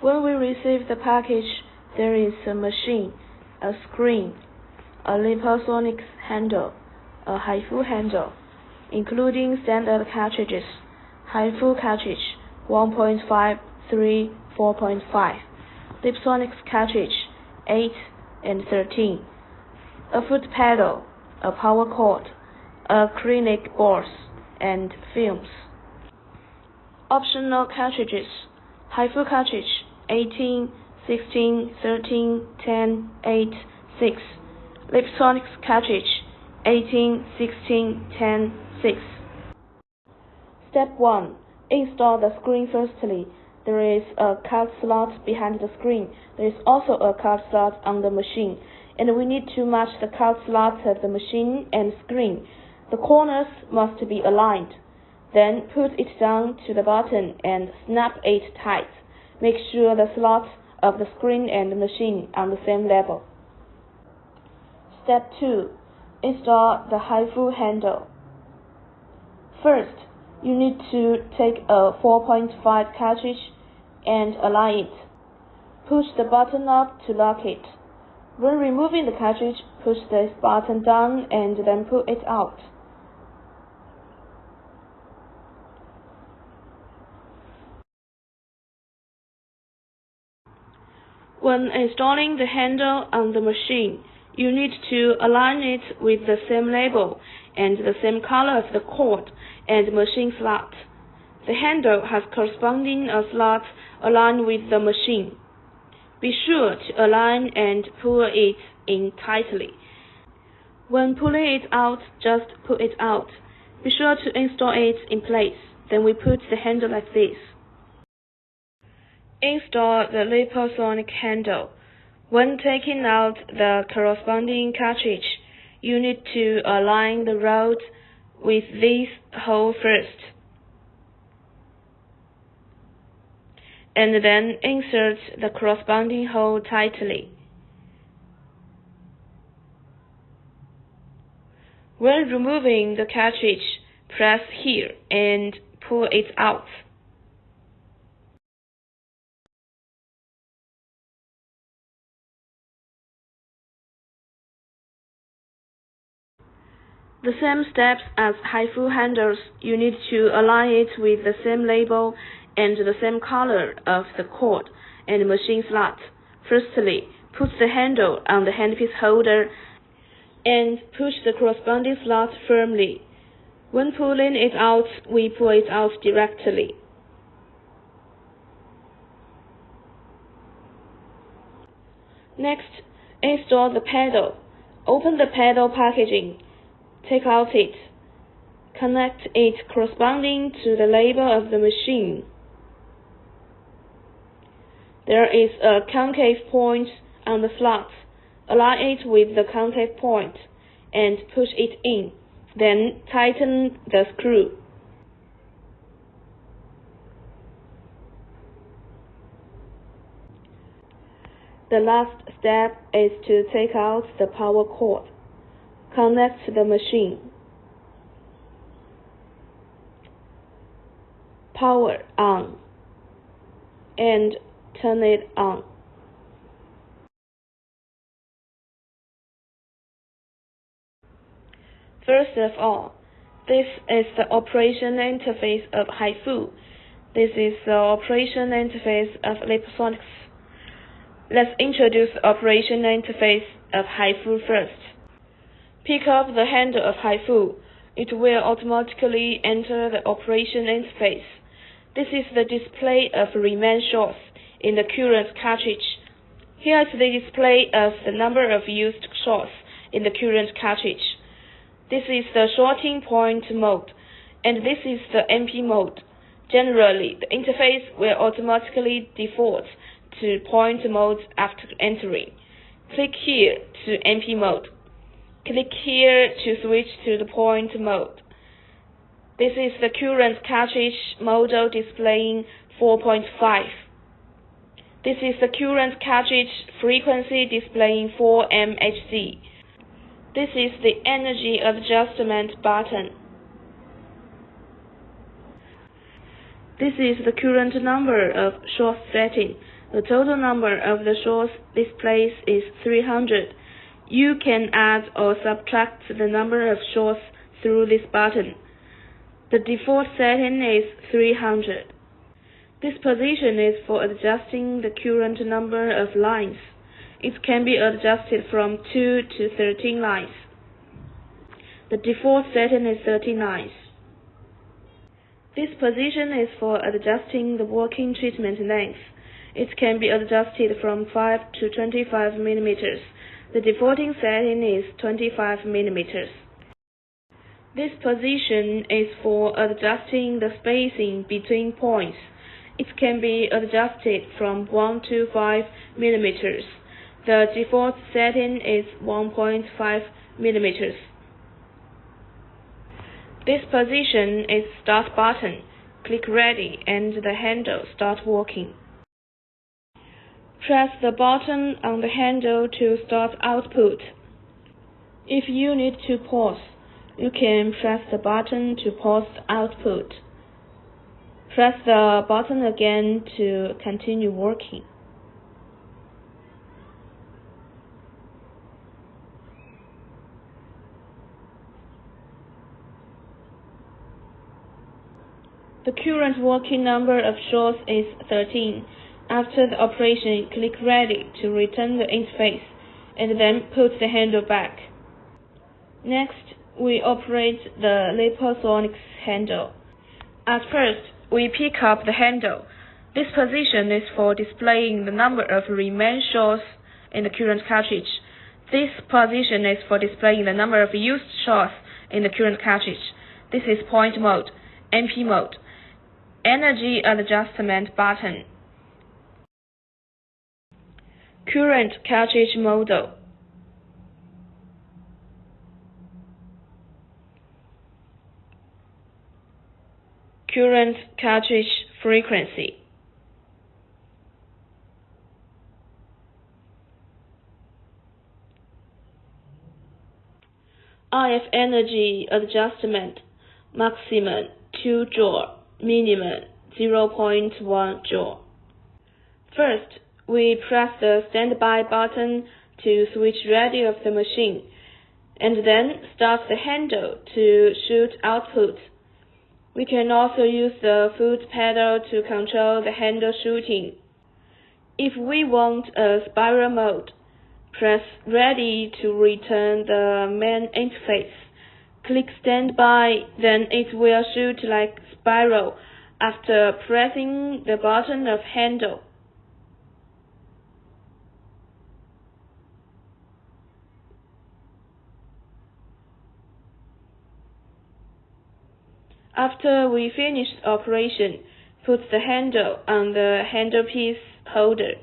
When we receive the package, there is a machine, a screen, a LipoSonic handle, a HiFu handle, including standard cartridges, HiFu cartridge 1.5, 3, 4.5, LipoSonic cartridge 8 and 13, a foot pedal, a power cord, acrylic boards, and films. Optional cartridges: HiFu cartridge 18, 16, 13, 10, 8, 6, LipoSonic cartridge 18, 16, 10, 6. Step 1. Install the screen firstly. There is a card slot behind the screen. There is also a card slot on the machine, and we need to match the card slot of the machine and screen. The corners must be aligned. Then put it down to the button and snap it tight. Make sure the slots of the screen and the machine are on the same level. Step 2. Install the HiFu handle. First, you need to take a 4.5 cartridge and align it. Push the button up to lock it. When removing the cartridge, push this button down and then pull it out. When installing the handle on the machine, you need to align it with the same label and the same color of the cord and machine slot. The handle has corresponding slots aligned with the machine. Be sure to align and pull it in tightly. When pulling it out, just pull it out. Be sure to install it in place. Then we put the handle like this. Install the LipoSonic handle. When taking out the corresponding cartridge, you need to align the rod with this hole first, and then insert the corresponding hole tightly. When removing the cartridge, press here and pull it out. The same steps as HiFu handles, you need to align it with the same label and the same color of the cord and machine slot. Firstly, put the handle on the handpiece holder and push the corresponding slot firmly. When pulling it out, we pull it out directly. Next, install the pedal. Open the pedal packaging. Take out it. Connect it corresponding to the label of the machine. There is a concave point on the slot. Align it with the concave point and push it in. Then tighten the screw. The last step is to take out the power cord. Connect the machine. Power on and turn it on. First of all, this is the operation interface of HiFu. This is the operation interface of LipoSonic. Let's introduce the operation interface of HiFu first. Pick up the handle of HiFu. It will automatically enter the operation interface. This is the display of remain shots in the current cartridge. Here is the display of the number of used shots in the current cartridge. This is the shorting point mode, and this is the MP mode. Generally, the interface will automatically default to point mode after entering. Click here to MP mode. Click here to switch to the point mode. This is the current cartridge model displaying 4.5. This is the current cartridge frequency displaying 4 MHz. This is the energy adjustment button. This is the current number of shots setting. The total number of the shorts displayed is 300. You can add or subtract the number of shorts through this button. The default setting is 300. This position is for adjusting the current number of lines. It can be adjusted from 2 to 13 lines. The default setting is 13 lines. This position is for adjusting the working treatment length. It can be adjusted from 5 to 25 mm. The defaulting setting is 25 mm. This position is for adjusting the spacing between points. It can be adjusted from 1 to 5 mm. The default setting is 1.5 mm. This position is Start button. Click Ready and the handle start working. Press the button on the handle to start output. If you need to pause, you can press the button to pause the output. Press the button again to continue working. The current working number of shorts is 13. After the operation, click Ready to return the interface, and then put the handle back. Next, we operate the Liposonics handle. At first, we pick up the handle. This position is for displaying the number of remaining shorts in the current cartridge. This position is for displaying the number of used shorts in the current cartridge. This is point mode, MP mode, energy adjustment button, current cartridge model, current cartridge frequency, RF energy adjustment, maximum 2 joule, minimum 0.1 joule. First, we press the standby button to switch ready of the machine, and then start the handle to shoot output. We can also use the foot pedal to control the handle shooting. If we want a spiral mode, press Ready to return the main interface. Click Standby, then it will shoot like spiral after pressing the button of handle. After we finish the operation, put the handle on the handlepiece holder.